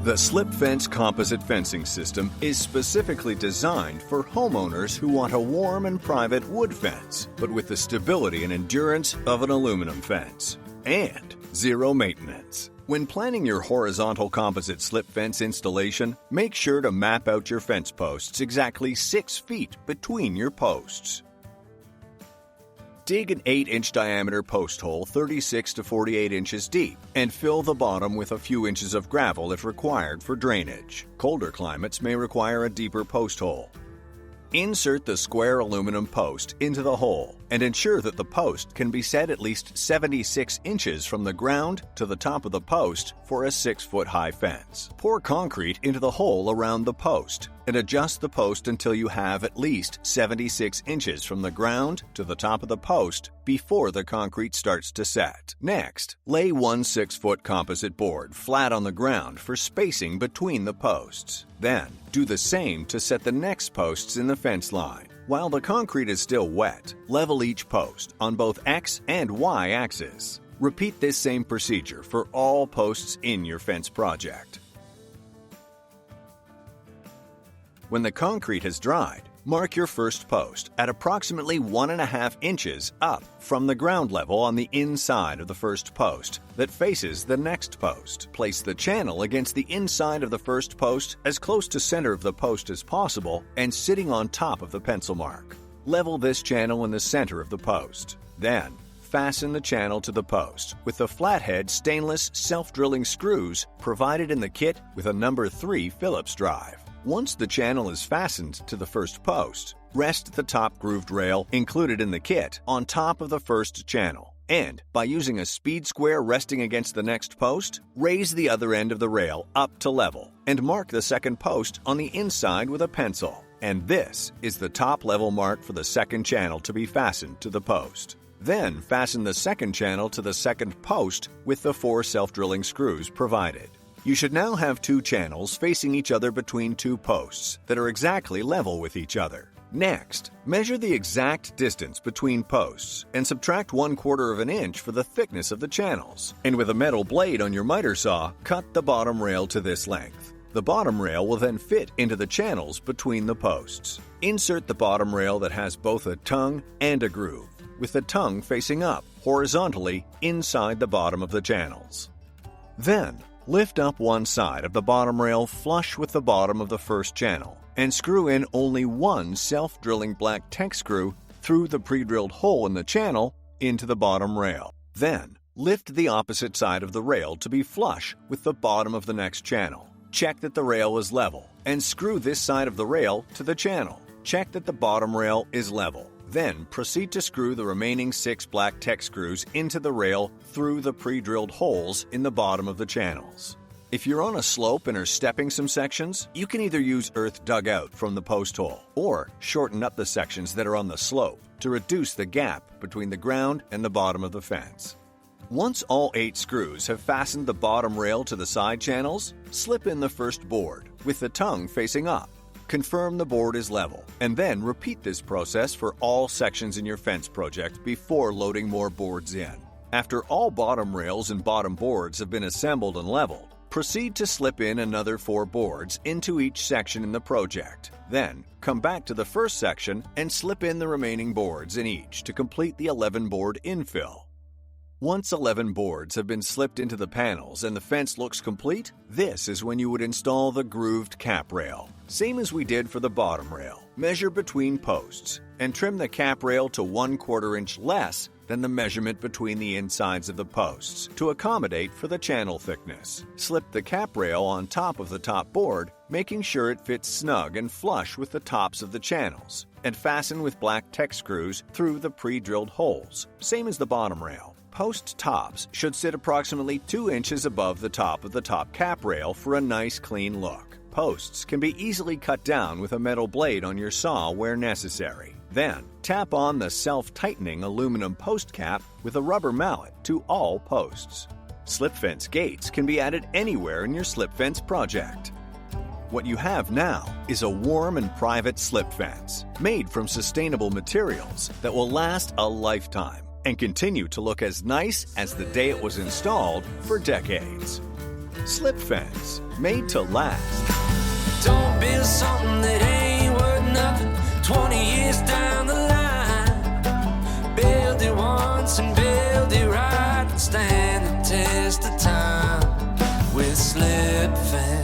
The Slipfence Composite Fencing System is specifically designed for homeowners who want a warm and private wood fence, but with the stability and endurance of an aluminum fence. And zero maintenance. When planning your horizontal composite slip fence installation, make sure to map out your fence posts exactly 6 feet between your posts. Dig an 8-inch diameter post hole 36 to 48 inches deep and fill the bottom with a few inches of gravel if required for drainage. Colder climates may require a deeper post hole. Insert the square aluminum post into the hole and ensure that the post can be set at least 76 inches from the ground to the top of the post for a 6-foot-high fence. Pour concrete into the hole around the post and adjust the post until you have at least 76 inches from the ground to the top of the post before the concrete starts to set. Next, lay one 6-foot composite board flat on the ground for spacing between the posts. Then, do the same to set the next posts in the fence line. While the concrete is still wet, level each post on both X and Y axis. Repeat this same procedure for all posts in your fence project. When the concrete has dried, mark your first post at approximately 1.5 inches up from the ground level on the inside of the first post that faces the next post. Place the channel against the inside of the first post as close to center of the post as possible and sitting on top of the pencil mark. Level this channel in the center of the post. Then, fasten the channel to the post with the flathead stainless self-drilling screws provided in the kit with a number 3 Phillips drive. Once the channel is fastened to the first post, rest the top grooved rail included in the kit on top of the first channel, and by using a speed square resting against the next post, raise the other end of the rail up to level and mark the second post on the inside with a pencil. And this is the top level mark for the second channel to be fastened to the post. Then fasten the second channel to the second post with the 4 self-drilling screws provided. You should now have 2 channels facing each other between 2 posts that are exactly level with each other. Next, measure the exact distance between posts and subtract 1/4 inch for the thickness of the channels. And with a metal blade on your miter saw, cut the bottom rail to this length. The bottom rail will then fit into the channels between the posts. Insert the bottom rail that has both a tongue and a groove, with the tongue facing up horizontally inside the bottom of the channels. Then, lift up one side of the bottom rail flush with the bottom of the first channel and screw in only one self-drilling black tech screw through the pre-drilled hole in the channel into the bottom rail. Then, lift the opposite side of the rail to be flush with the bottom of the next channel. Check that the rail is level and screw this side of the rail to the channel. Check that the bottom rail is level. Then proceed to screw the remaining 6 black tech screws into the rail through the pre-drilled holes in the bottom of the channels. If you're on a slope and are stepping some sections, you can either use earth dug out from the post hole or shorten up the sections that are on the slope to reduce the gap between the ground and the bottom of the fence. Once all 8 screws have fastened the bottom rail to the side channels, slip in the first board with the tongue facing up. Confirm the board is level, and then repeat this process for all sections in your fence project before loading more boards in. After all bottom rails and bottom boards have been assembled and leveled, proceed to slip in another 4 boards into each section in the project. Then, come back to the first section and slip in the remaining boards in each to complete the 11-board infill. Once 11 boards have been slipped into the panels and the fence looks complete, this is when you would install the grooved cap rail. Same as we did for the bottom rail. Measure between posts and trim the cap rail to 1/4 inch less than the measurement between the insides of the posts to accommodate for the channel thickness. Slip the cap rail on top of the top board, making sure it fits snug and flush with the tops of the channels, and fasten with black tech screws through the pre-drilled holes, same as the bottom rail. Post tops should sit approximately 2 inches above the top of the top cap rail for a nice clean look. Posts can be easily cut down with a metal blade on your saw where necessary. Then, tap on the self-tightening aluminum post cap with a rubber mallet to all posts. Slip fence gates can be added anywhere in your slip fence project. What you have now is a warm and private slip fence made from sustainable materials that will last a lifetime and continue to look as nice as the day it was installed for decades. Slipfence, made to last. Don't build something that ain't worth nothing 20 years down the line. Build it once and build it right and stand the test of time with Slipfence.